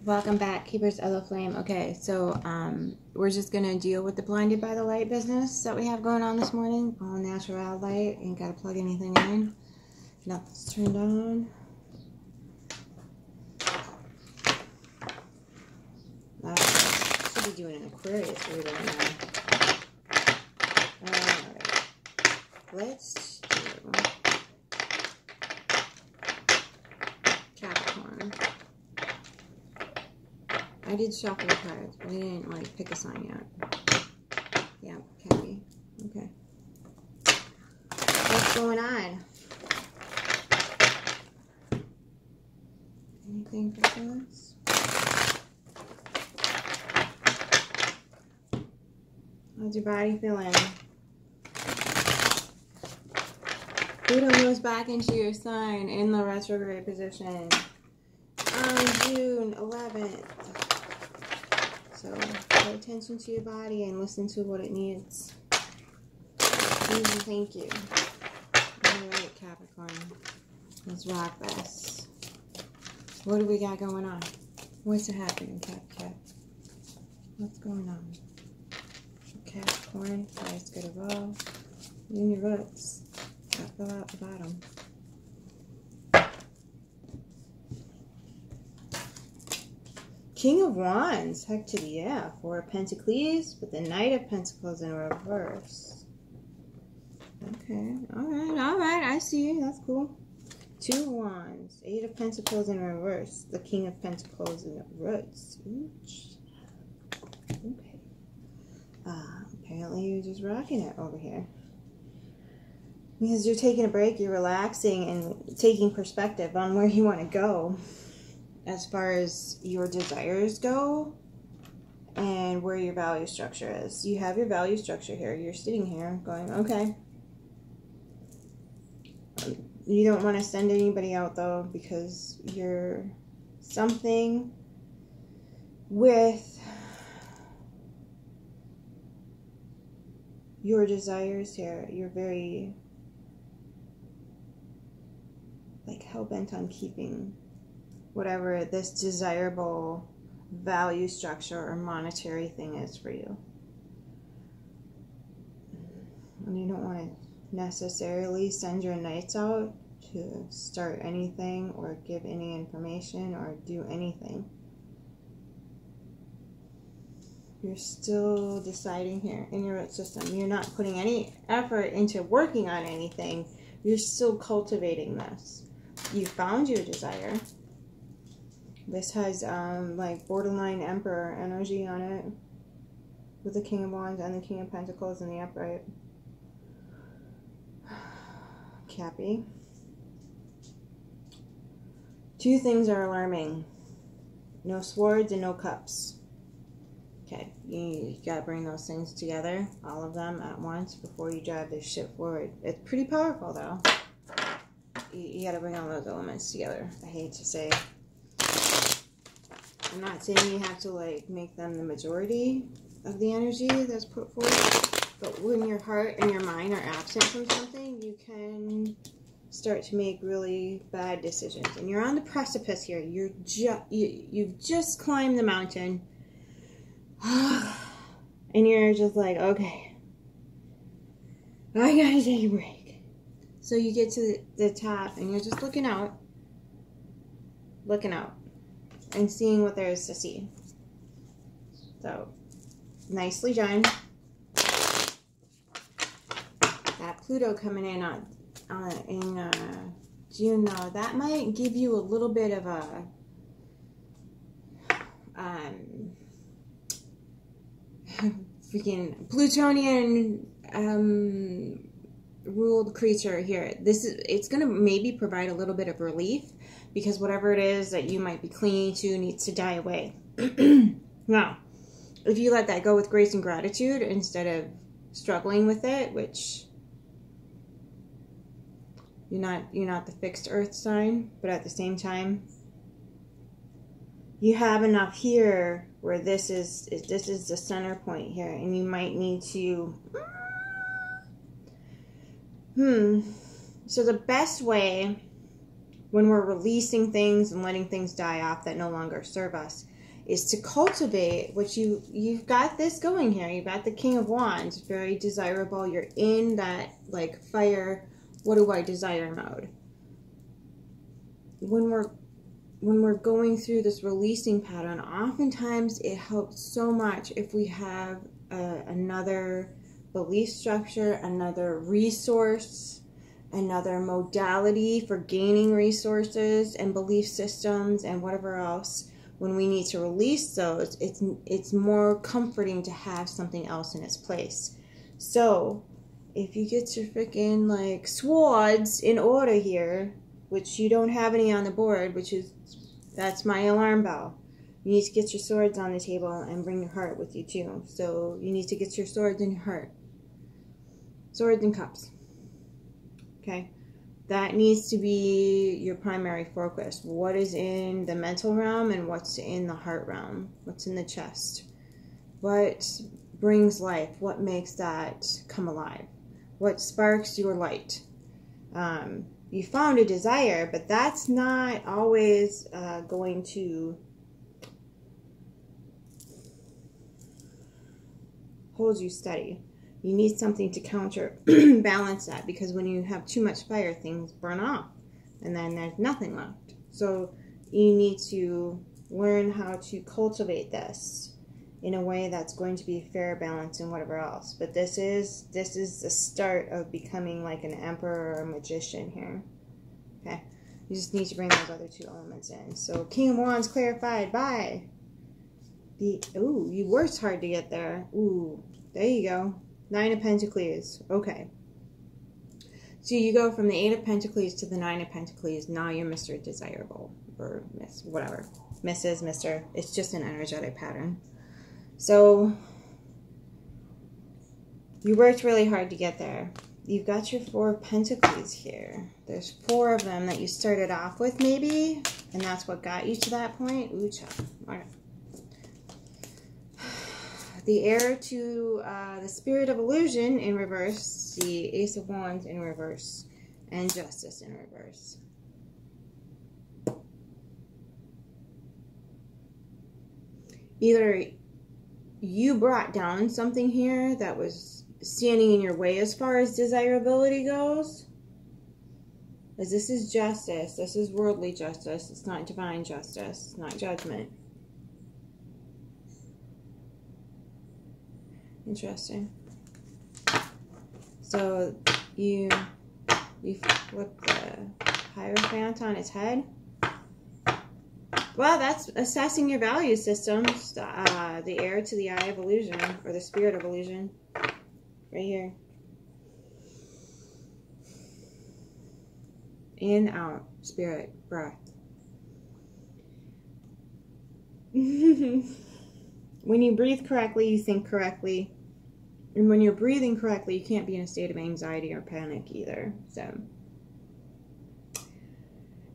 Welcome back, Keepers of the Flame. Okay, so we're just gonna deal with the blinded by the light business that we have going on this morning. All natural light, ain't gotta plug anything in. Nothing's turned on. Should be doing an Aquarius reader now. Alright, let's do Capricorn. I did shuffle the cards, but I didn't like pick a sign yet. Yeah, Cappy. Okay. What's going on? Anything for this? How's your body feeling? Pluto moves back into your sign in the retrograde position on June 11th. So pay attention to your body and listen to what it needs. Please and thank you. Alright, Capricorn. Let's rock this. What do we got going on? What's happening, Cap? What's going on? Capricorn, highest good of all. You and your roots. That fell out the bottom. King of Wands, heck to the yeah. Four of Pentacles with the Knight of Pentacles in reverse. Okay, alright, I see you, that's cool. Two of Wands, Eight of Pentacles in reverse, the King of Pentacles in the roots. Okay. Apparently you're just rocking it over here. Because you're taking a break, you're relaxing and taking perspective on where you want to go. As far as your desires go and where your value structure is. You have your value structure here. You're sitting here going, okay. You don't want to send anybody out though because you're something with your desires here. You're very like hell-bent on keeping whatever this desirable value structure or monetary thing is for you. And you don't want to necessarily send your knights out to start anything or give any information or do anything. You're still deciding here in your root system. You're not putting any effort into working on anything. You're still cultivating this. You found your desire. This has like borderline Emperor energy on it with the King of Wands and the King of Pentacles in the upright. Cappy. Two things are alarming. No swords and no cups. Okay, you gotta bring those things together, all of them at once before you drive this shit forward. It's pretty powerful though. You gotta bring all those elements together. I hate to say. I'm not saying you have to like make them the majority of the energy that's put forth, but when your heart and your mind are absent from something, you can start to make really bad decisions. And you're on the precipice here. You've just climbed the mountain, and you're just like, okay, I gotta take a break. So you get to the top, and you're just looking out. And seeing what there is to see. So, nicely done. That Pluto coming in in June, though, that might give you a little bit of a freaking Plutonian ruled creature here. It's gonna maybe provide a little bit of relief. Because whatever it is that you might be clinging to needs to die away. Now, if you let that go with grace and gratitude instead of struggling with it, which you're not the fixed earth sign, but at the same time, you have enough here where this is the center point here, and you might need to. So the best way when we're releasing things and letting things die off that no longer serve us, is to cultivate what you've got this going here. You've got the King of Wands, very desirable. You're in that like fire, what do I desire mode. When we're going through this releasing pattern, oftentimes it helps so much if we have another belief structure, another resource, another modality for gaining resources and belief systems and whatever else. When we need to release those, it's more comforting to have something else in its place. So if you get your freaking like swords in order here, which you don't have any on the board, that's my alarm bell. You need to get your swords on the table and bring your heart with you too. So you need to get your swords in your heart. Swords and cups. Okay. That needs to be your primary focus. What is in the mental realm and what's in the heart realm? What's in the chest? What brings life? What makes that come alive? What sparks your light? You found a desire, but that's not always going to hold you steady. You need something to counterbalance that, because when you have too much fire, things burn off and then there's nothing left. So you need to learn how to cultivate this in a way that's going to be fair, balance, and whatever else. But this is the start of becoming like an emperor or a magician here. Okay, you just need to bring those other two elements in. So King of Wands clarified by ooh, you worked hard to get there. Ooh, there you go. 9 of Pentacles. Okay. So you go from the 8 of Pentacles to the 9 of Pentacles. Now you're Mr. Desirable. Or Miss, whatever. Mrs., Mr. It's just an energetic pattern. So you worked really hard to get there. You've got your 4 of Pentacles here. There's 4 of them that you started off with maybe. And that's what got you to that point. Ooh, child. All right. The heir to the Spirit of Illusion in reverse, the Ace of Wands in reverse, and Justice in reverse. Either you brought down something here that was standing in your way as far as desirability goes, as this is justice, this is worldly justice, it's not divine justice, it's not judgment. Interesting. So you flip the Hierophant on its head. Well, that's assessing your value systems. The heir to the Eye of Illusion, or the Spirit of Illusion, right here. In, out, spirit, breath. When you breathe correctly, you think correctly. And when you're breathing correctly, you can't be in a state of anxiety or panic either. So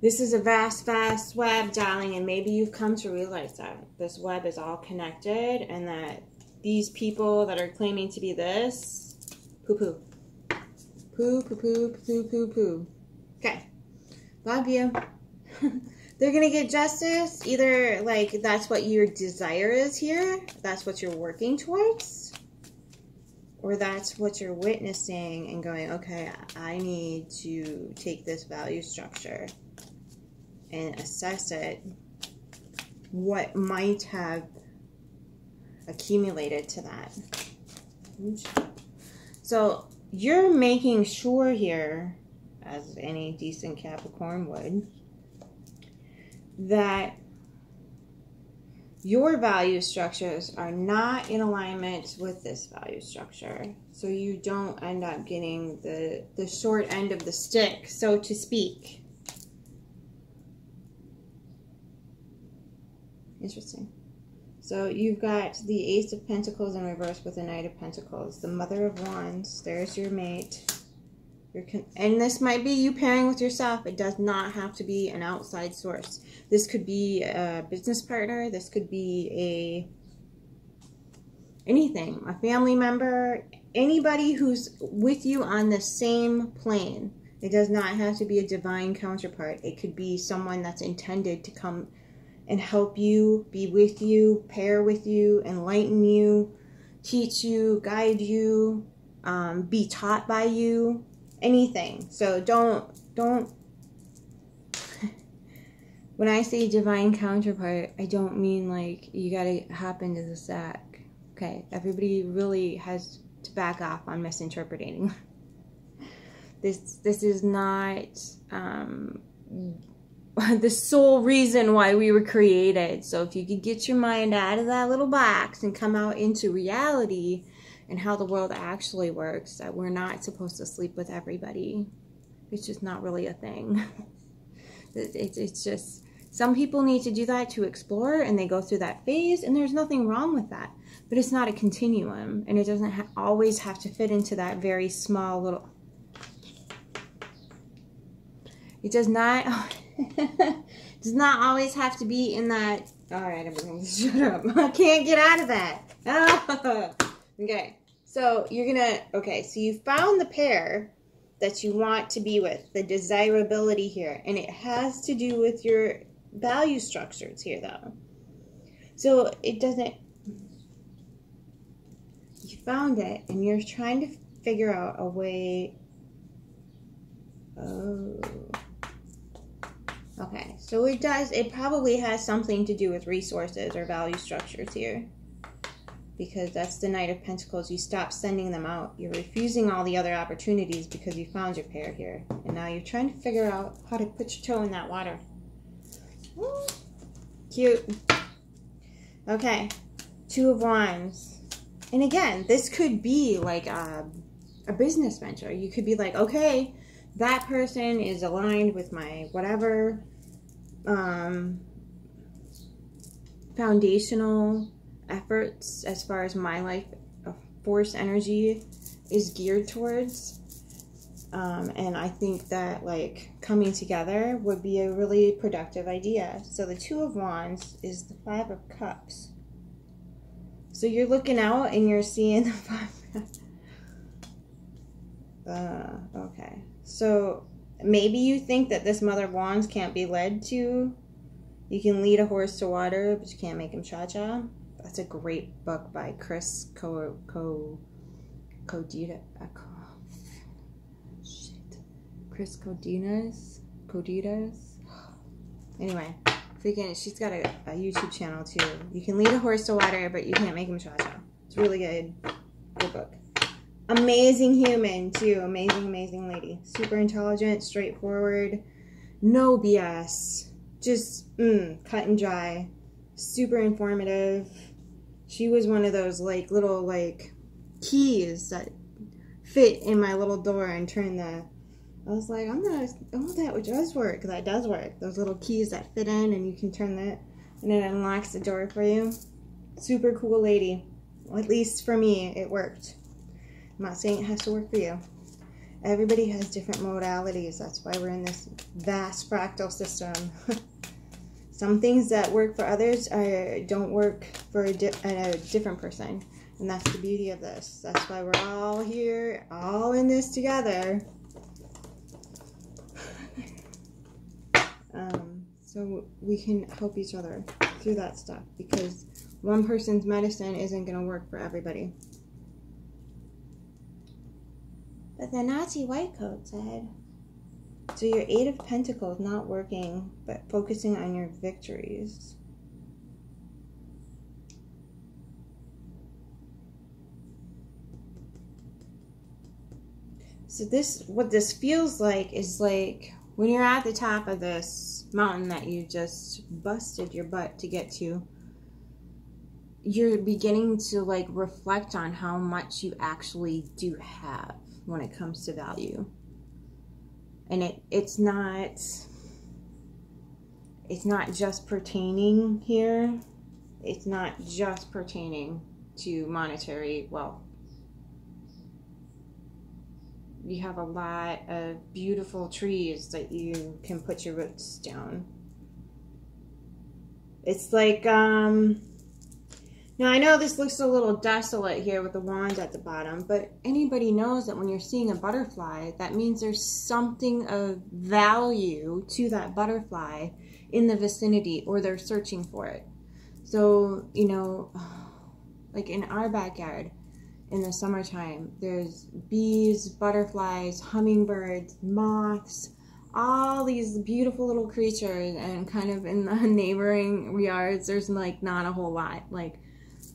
this is a vast, vast web, darling, and maybe you've come to realize that this web is all connected and that these people that are claiming to be this, poo-poo. Poo, poo-poo, poo-poo, poo. Okay. Love you. They're going to get justice. Either, like, that's what your desire is here. That's what you're working towards. Or that's what you're witnessing and going, okay, I need to take this value structure and assess it. What might have accumulated to that. So, you're making sure here, as any decent Capricorn would, that your value structures are not in alignment with this value structure. So you don't end up getting the short end of the stick, so to speak. Interesting. So you've got the Ace of Pentacles in reverse with the Knight of Pentacles. The Mother of Wands. There's your mate. And this might be you pairing with yourself. It does not have to be an outside source. This could be a business partner. This could be anything. A family member. Anybody who's with you on the same plane. It does not have to be a divine counterpart. It could be someone that's intended to come and help you, be with you, pair with you, enlighten you, teach you, guide you, be taught by you, anything. So don't when I say divine counterpart, I don't mean like you gotta hop into the sack. Okay, everybody really has to back off on misinterpreting. This is not the sole reason why we were created. So if you could get your mind out of that little box and come out into reality and how the world actually works, that we're not supposed to sleep with everybody. It's just not really a thing. It's just, some people need to do that to explore, and they go through that phase, and there's nothing wrong with that. But it's not a continuum, and it doesn't always have to fit into that very small little... It does not... does not always have to be in that... Alright, everyone, shut up. I can't get out of that. Okay, so you're gonna... Okay, so you found the pair that you want to be with, the desirability here, and it has to do with your value structures here, though. So it doesn't... You found it, and you're trying to figure out a way... Oh... Okay, so it probably has something to do with resources or value structures here. Because that's the Knight of Pentacles. You stop sending them out. You're refusing all the other opportunities because you found your pair here. And now you're trying to figure out how to put your toe in that water. Ooh, cute. Okay, Two of Wands. And again, this could be like a business venture. You could be like, okay, that person is aligned with my whatever foundational efforts as far as my life force energy is geared towards. And I think that like coming together would be a really productive idea. So the Two of Wands is the Five of Cups. So you're looking out and you're seeing the Five. Okay. So maybe you think that this Mother of Wands can't be led to. You can lead a horse to water, but you can't make him cha-cha. That's a great book by Chris Chris Coditas. Anyway, freaking, she's got a YouTube channel too. You can lead a horse to water, but you can't make him cha-cha. It's really good. Good book. Amazing human too. Amazing, amazing lady. Super intelligent, straightforward, no BS. Just cut and dry. Super informative. She was one of those like little like keys that fit in my little door and turn the... I was like, that does work. That does work. Those little keys that fit in and you can turn that and it unlocks the door for you. Super cool lady. Well, at least for me, it worked. I'm not saying it has to work for you. Everybody has different modalities. That's why we're in this vast fractal system. Some things that work for others don't work for a different person. And that's the beauty of this. That's why we're all here, all in this together. So we can help each other through that stuff. Because one person's medicine isn't going to work for everybody. But the Nazi white coat said, so your Eight of Pentacles not working, but focusing on your victories. So this, what this feels like is like when you're at the top of this mountain that you just busted your butt to get to, you're beginning to like reflect on how much you actually do have when it comes to value. And it's not just pertaining here. It's not just pertaining to monetary wealth. You have a lot of beautiful trees that you can put your roots down. It's like, now I know this looks a little desolate here with the wands at the bottom, but anybody knows that when you're seeing a butterfly, that means there's something of value to that butterfly, in the vicinity or they're searching for it. So, you know, like in our backyard in the summertime, there's bees, butterflies, hummingbirds, moths, all these beautiful little creatures, and kind of in the neighboring yards, there's like not a whole lot. Like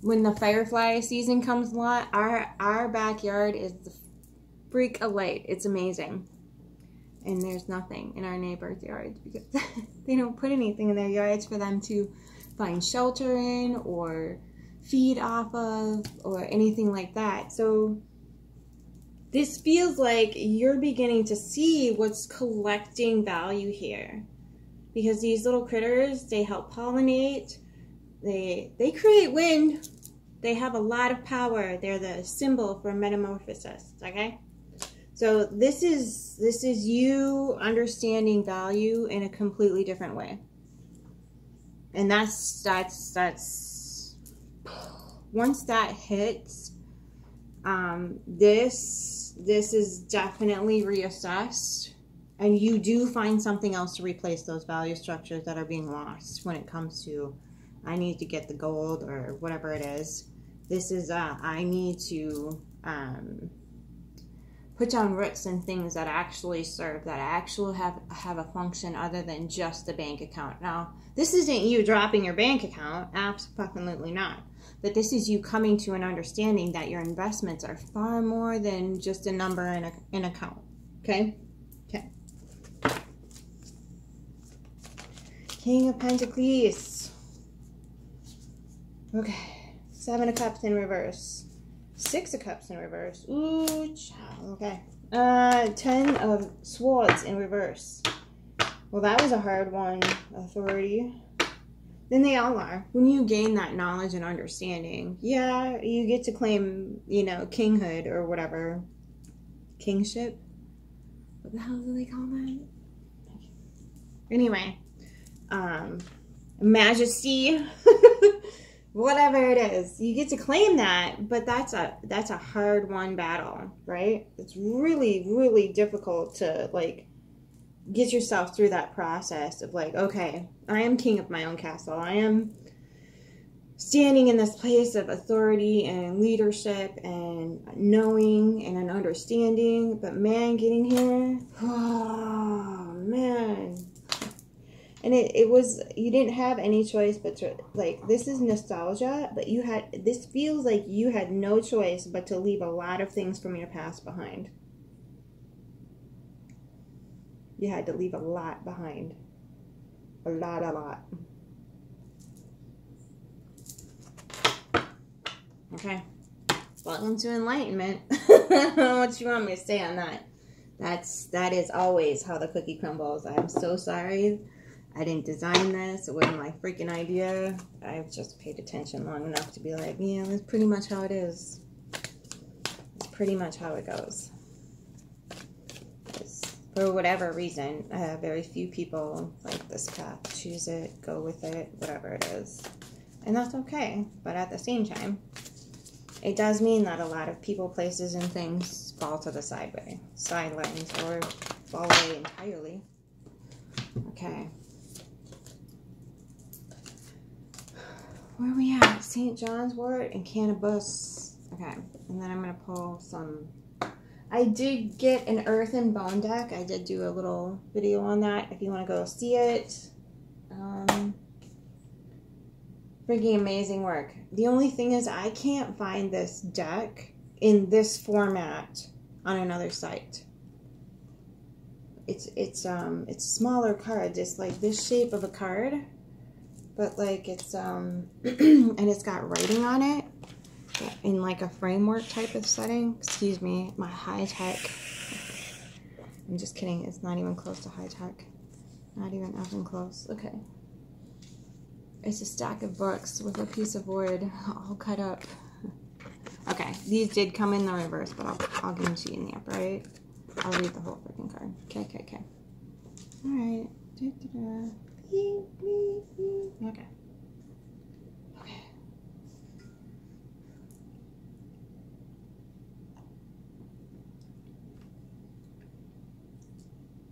when the firefly season comes a lot, our backyard is the freak of light. It's amazing. And there's nothing in our neighbors' yards because they don't put anything in their yards for them to find shelter in or feed off of or anything like that. So this feels like you're beginning to see what's collecting value here, because these little critters, they help pollinate, they create wind, they have a lot of power. They're the symbol for metamorphosis. Okay, so this is you understanding value in a completely different way. And that's once that hits, this is definitely reassessed, and you do find something else to replace those value structures that are being lost when it comes to, I need to get the gold or whatever it is. This is I need to put down roots in things that actually serve, that actually have a function other than just the bank account. Now, this isn't you dropping your bank account, absolutely not. But this is you coming to an understanding that your investments are far more than just a number in an account. Okay? Okay. King of Pentacles. Okay. 7 of Cups in reverse. 6 of Cups in reverse. Ooh, child. Okay. 10 of Swords in reverse. Well, that was a hard one. Authority. Then they all are. When you gain that knowledge and understanding, yeah, you get to claim, you know, kinghood or whatever. Kingship? What the hell do they call that? Anyway. Majesty. Whatever it is. You get to claim that, but that's a hard-won battle, right? It's really, really difficult to, like, get yourself through that process of like, okay, I am king of my own castle. I am standing in this place of authority and leadership and knowing and an understanding. But man, getting here, oh man. And it was, you didn't have any choice but to, like, this is nostalgia, but this feels like you had no choice but to leave a lot of things from your past behind. You had to leave a lot behind. A lot. Okay. Welcome to enlightenment. What you want me to say on that? That is always how the cookie crumbles. I'm so sorry. I didn't design this. It wasn't my freaking idea. I've just paid attention long enough to be like, yeah, that's pretty much how it is. It's pretty much how it goes. For whatever reason, very few people like this path. Choose it, go with it, whatever it is. And that's okay. But at the same time, it does mean that a lot of people, places, and things fall to the sidelines, or fall away entirely. Okay. Where are we at? St. John's wort and cannabis. Okay. And then I'm going to pull some... I did get an earth and bone deck. I did do a little video on that if you want to go see it. Freaking amazing work. The only thing is I can't find this deck in this format on another site. It's smaller cards. It's like this shape of a card, but like it's and it's got writing on it. In like a framework type of setting. Excuse me, my high tech. I'm just kidding. It's not even close to high tech. Not even effing close. Okay. It's a stack of books with a piece of wood all cut up. Okay, these did come in the reverse, but I'll give them to you in the upright. I'll read the whole freaking card. Okay. All right. Okay.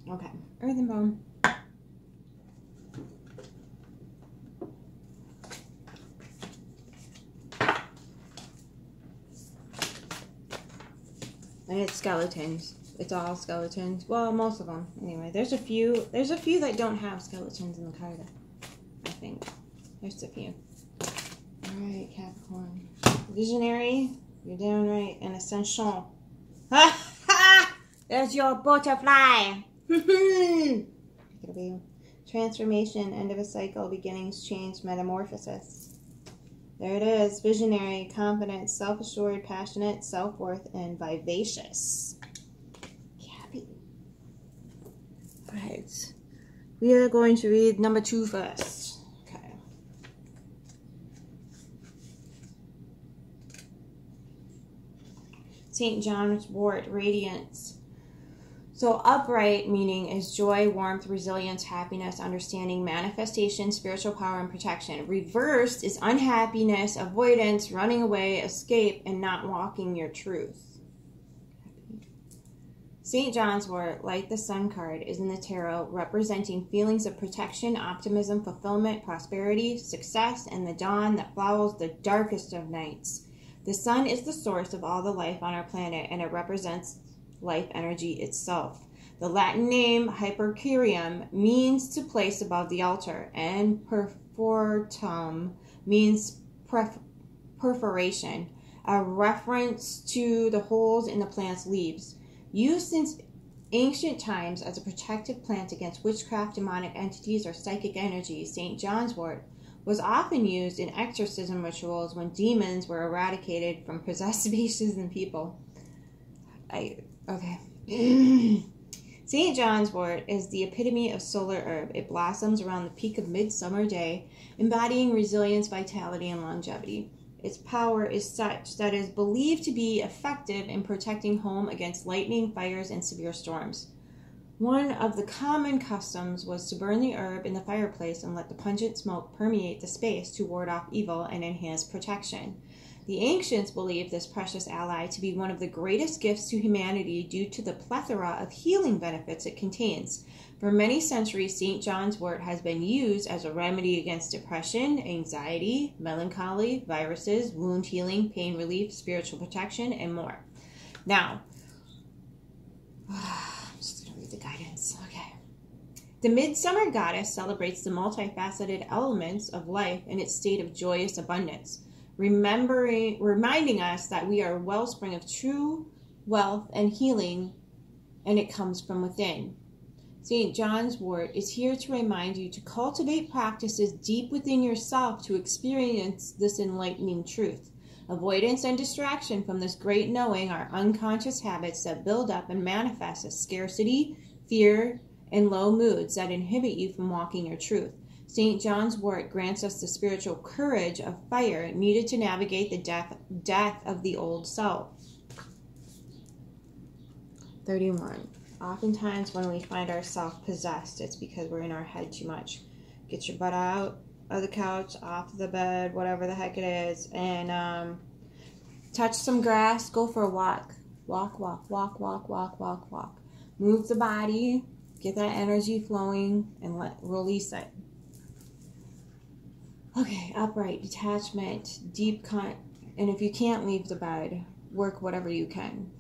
Okay, earth and bone. And it's skeletons. It's all skeletons. Well, most of them. Anyway, there's a few that don't have skeletons in the card, I think. There's a few. Alright, Capricorn. Visionary, you're downright an essential. Ha ha! There's your butterfly! Transformation, end of a cycle, beginnings, change, metamorphosis. There it is. Visionary, confident, self-assured, passionate, self-worth, and vivacious. Cappy. Alright. We are going to read number 2 first. Okay. St. John's wort, radiance. So upright meaning is joy, warmth, resilience, happiness, understanding, manifestation, spiritual power, and protection. Reversed is unhappiness, avoidance, running away, escape, and not walking your truth. St. John's wort, like the Sun card, is in the tarot representing feelings of protection, optimism, fulfillment, prosperity, success, and the dawn that follows the darkest of nights. The sun is the source of all the life on our planet, and it represents life energy itself. The Latin name Hypercurium means to place above the altar, and perfortum means perforation, a reference to the holes in the plant's leaves. Used since ancient times as a protective plant against witchcraft, demonic entities, or psychic energies, St. John's wort was often used in exorcism rituals when demons were eradicated from possessed spaces and people. Okay. St. John's wort is the epitome of solar herb. It blossoms around the peak of midsummer day, embodying resilience, vitality, and longevity. Its power is such that it is believed to be effective in protecting home against lightning, fires, and severe storms. One of the common customs was to burn the herb in the fireplace and let the pungent smoke permeate the space to ward off evil and enhance protection. The ancients believed this precious ally to be one of the greatest gifts to humanity due to the plethora of healing benefits it contains. For many centuries, St. John's wort has been used as a remedy against depression, anxiety, melancholy, viruses, wound healing, pain relief, spiritual protection, and more. Now, I'm just going to read the guidance. Okay. The Midsummer Goddess celebrates the multifaceted elements of life in its state of joyous abundance, reminding us that we are a wellspring of true wealth and healing, and it comes from within. St. John's wort is here to remind you to cultivate practices deep within yourself to experience this enlightening truth. Avoidance and distraction from this great knowing are unconscious habits that build up and manifest as scarcity, fear, and low moods that inhibit you from walking your truth. St. John's wort grants us the spiritual courage of fire needed to navigate the death of the old self. 31. Oftentimes when we find ourselves possessed, it's because we're in our head too much. Get your butt out of the couch, off the bed, whatever the heck it is, and touch some grass, go for a walk. Walk, walk, walk, walk, walk, walk, walk. Move the body, get that energy flowing, and release it. Okay, upright, detachment, and if you can't leave the bed, work whatever you can.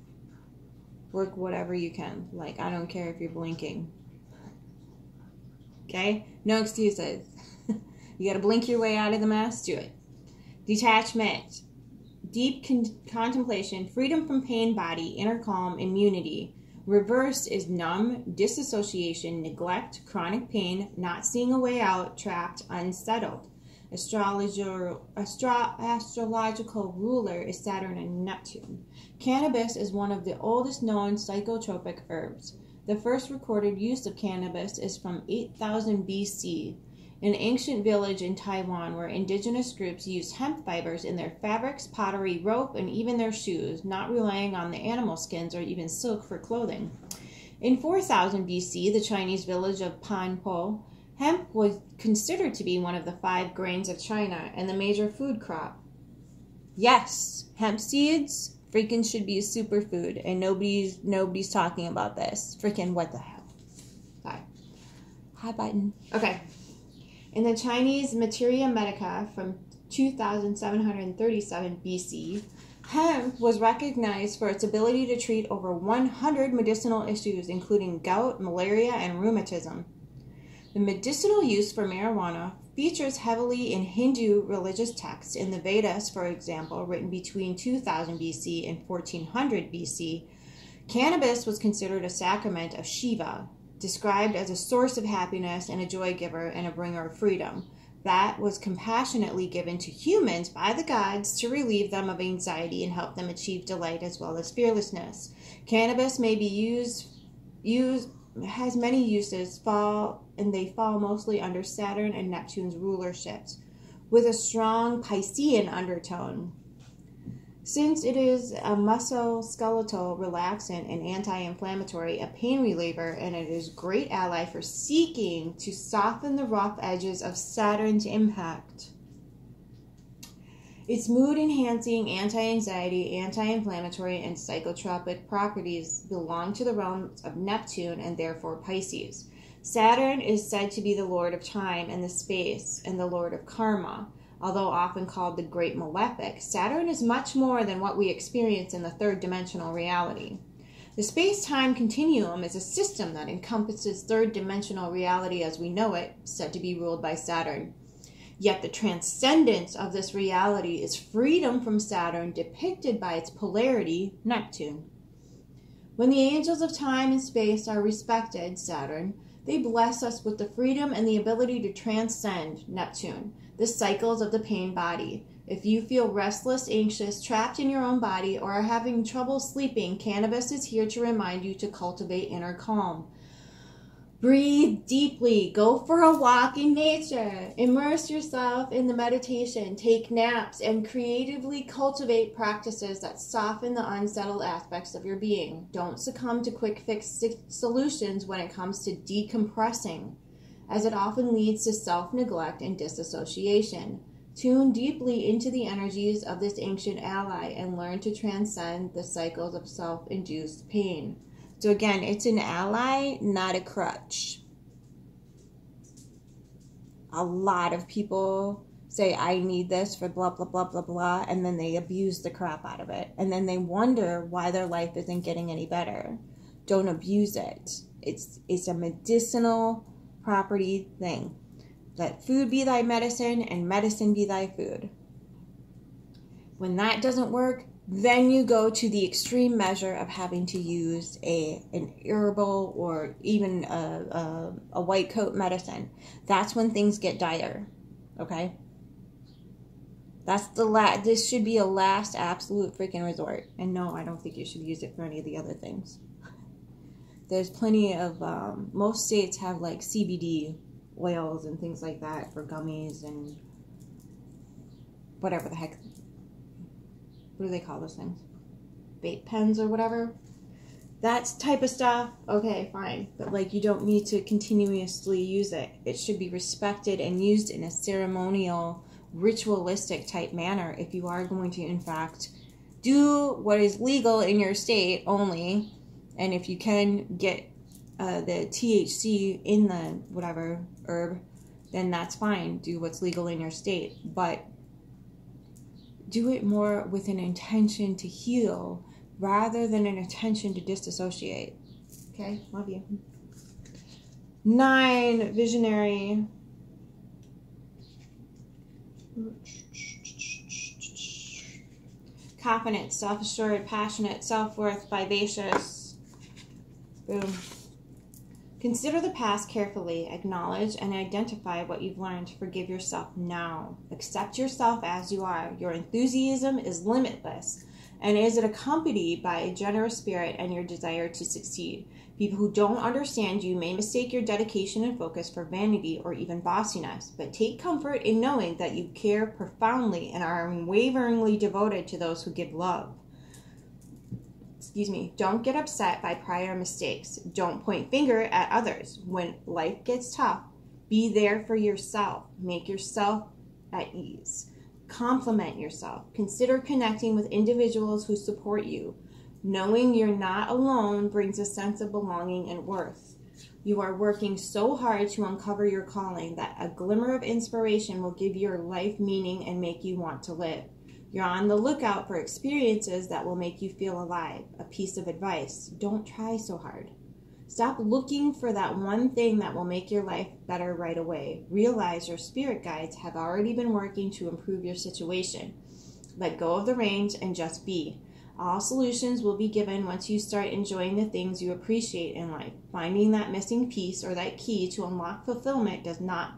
Work whatever you can. Like, I don't care if you're blinking. Okay? No excuses. You gotta blink your way out of the mess, do it. Detachment, deep contemplation, freedom from pain body, inner calm, immunity. Reverse is numb, disassociation, neglect, chronic pain, not seeing a way out, trapped, unsettled. Astrological ruler is Saturn and Neptune. Cannabis is one of the oldest known psychotropic herbs. The first recorded use of cannabis is from 8000 BC. An ancient village in Taiwan where indigenous groups used hemp fibers in their fabrics, pottery, rope, and even their shoes, not relying on the animal skins or even silk for clothing. In 4000 BC, the Chinese village of Panpo, hemp was considered to be one of the 5 grains of China and the major food crop. Yes, hemp seeds freaking should be a superfood, and nobody's talking about this. Freaking what the hell? Hi button. Okay. In the Chinese Materia Medica from 2737 BC, Hemp was recognized for its ability to treat over 100 medicinal issues, including gout, malaria, and rheumatism. The medicinal use for marijuana features heavily in Hindu religious texts. In the Vedas, for example, written between 2000 BC and 1400 BC, cannabis was considered a sacrament of Shiva, described as a source of happiness and a joy giver and a bringer of freedom. That was compassionately given to humans by the gods to relieve them of anxiety and help them achieve delight as well as fearlessness. Cannabis may be has many uses, they fall mostly under Saturn and Neptune's rulerships, with a strong Piscean undertone. Since it is a musculoskeletal relaxant and anti-inflammatory, a pain reliever, and it is a great ally for seeking to soften the rough edges of Saturn's impact. Its mood-enhancing, anti-anxiety, anti-inflammatory, and psychotropic properties belong to the realms of Neptune and therefore Pisces. Saturn is said to be the lord of time and the space and the lord of karma. Although often called the Great Malefic, Saturn is much more than what we experience in the third-dimensional reality. The space-time continuum is a system that encompasses third-dimensional reality as we know it, said to be ruled by Saturn. Yet the transcendence of this reality is freedom from Saturn, depicted by its polarity, Neptune. When the angels of time and space are respected, Saturn, they bless us with the freedom and the ability to transcend, Neptune, the cycles of the pain body. If you feel restless, anxious, trapped in your own body, or are having trouble sleeping, cannabis is here to remind you to cultivate inner calm. Breathe deeply. Go for a walk in nature. Immerse yourself in the meditation. Take naps and creatively cultivate practices that soften the unsettled aspects of your being. Don't succumb to quick fix solutions when it comes to decompressing, as it often leads to self-neglect and disassociation. Tune deeply into the energies of this ancient ally and learn to transcend the cycles of self-induced pain. So again, it's an ally, not a crutch. A lot of people say, I need this for blah, blah, blah, blah, blah, and then they abuse the crap out of it. And then they wonder why their life isn't getting any better. Don't abuse it. It's a medicinal property thing. Let food be thy medicine and medicine be thy food. When that doesn't work, then you go to the extreme measure of having to use an herbal or even a white coat medicine. That's when things get dire, okay? That's this should be a last absolute freaking resort. And no, I don't think you should use it for any of the other things. There's plenty of, most states have like CBD oils and things like that for gummies and whatever the heck. What do they call those things? Vape pens or whatever? That type of stuff, okay, fine. But like, you don't need to continuously use it. It should be respected and used in a ceremonial, ritualistic type manner if you are going to, in fact, do what is legal in your state only. And if you can get the THC in the whatever herb, then that's fine. Do what's legal in your state. But do it more with an intention to heal rather than an intention to disassociate. Okay, love you. 9, visionary. Confident, self-assured, passionate, self-worth, vivacious. Boom. Consider the past carefully. Acknowledge and identify what you've learned. Forgive yourself now. Accept yourself as you are. Your enthusiasm is limitless, and is it accompanied by a generous spirit and your desire to succeed. People who don't understand you may mistake your dedication and focus for vanity or even bossiness, but take comfort in knowing that you care profoundly and are unwaveringly devoted to those who give love. Don't get upset by prior mistakes. Don't point finger at others. When life gets tough, be there for yourself. Make yourself at ease. Compliment yourself. Consider connecting with individuals who support you. Knowing you're not alone brings a sense of belonging and worth. You are working so hard to uncover your calling that a glimmer of inspiration will give your life meaning and make you want to live. You're on the lookout for experiences that will make you feel alive. A piece of advice: don't try so hard. Stop looking for that one thing that will make your life better right away. Realize your spirit guides have already been working to improve your situation. Let go of the reins and just be. All solutions will be given once you start enjoying the things you appreciate in life. Finding that missing piece or that key to unlock fulfillment does not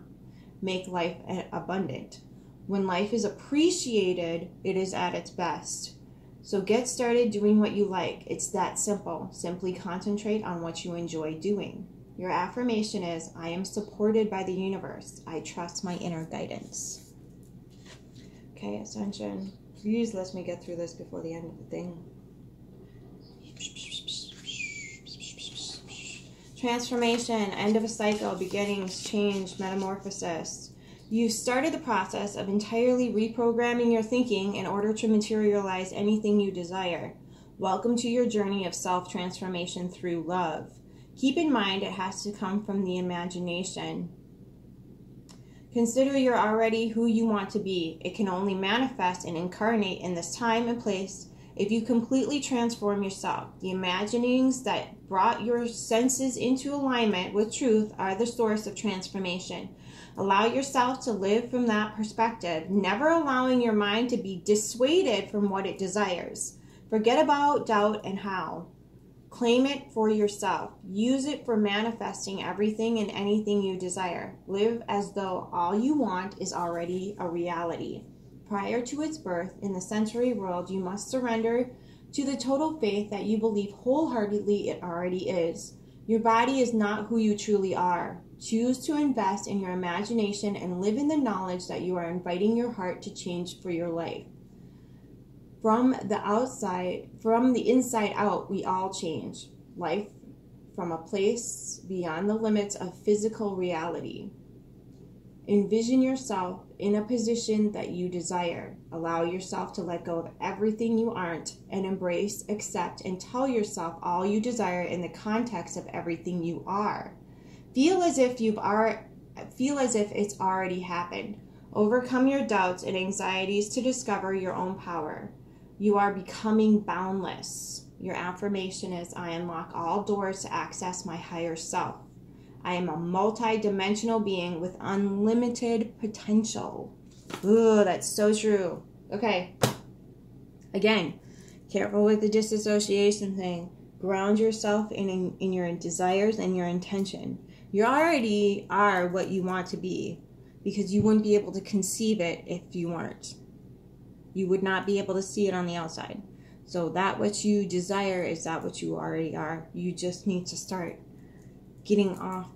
make life abundant. When life is appreciated, it is at its best. So get started doing what you like. It's that simple. Simply concentrate on what you enjoy doing. Your affirmation is, I am supported by the universe. I trust my inner guidance. Okay, Ascension, please let me get through this before the end of the thing. Transformation, end of a cycle, beginnings, change, metamorphosis. You've started the process of entirely reprogramming your thinking in order to materialize anything you desire. Welcome to your journey of self-transformation through love. Keep in mind it has to come from the imagination. Consider you're already who you want to be. It can only manifest and incarnate in this time and place if you completely transform yourself. The imaginings that brought your senses into alignment with truth are the source of transformation. Allow yourself to live from that perspective, never allowing your mind to be dissuaded from what it desires. Forget about doubt and how. Claim it for yourself. Use it for manifesting everything and anything you desire. Live as though all you want is already a reality. Prior to its birth in the sensory world, you must surrender to the total faith that you believe wholeheartedly it already is. Your body is not who you truly are. Choose to invest in your imagination and live in the knowledge that you are inviting your heart to change for your life. From the inside out, we all change. Life from a place beyond the limits of physical reality. Envision yourself in a position that you desire. Allow yourself to let go of everything you aren't and embrace, accept, and tell yourself all you desire in the context of everything you are. Feel as if it's already happened. Overcome your doubts and anxieties to discover your own power. You are becoming boundless. Your affirmation is, I unlock all doors to access my higher self. I am a multi-dimensional being with unlimited potential. Ooh, that's so true. Okay. Again, careful with the disassociation thing. Ground yourself in your desires and your intention. You already are what you want to be, because you wouldn't be able to conceive it if you weren't. You would not be able to see it on the outside. So that what you desire is that what you already are. You just need to start getting off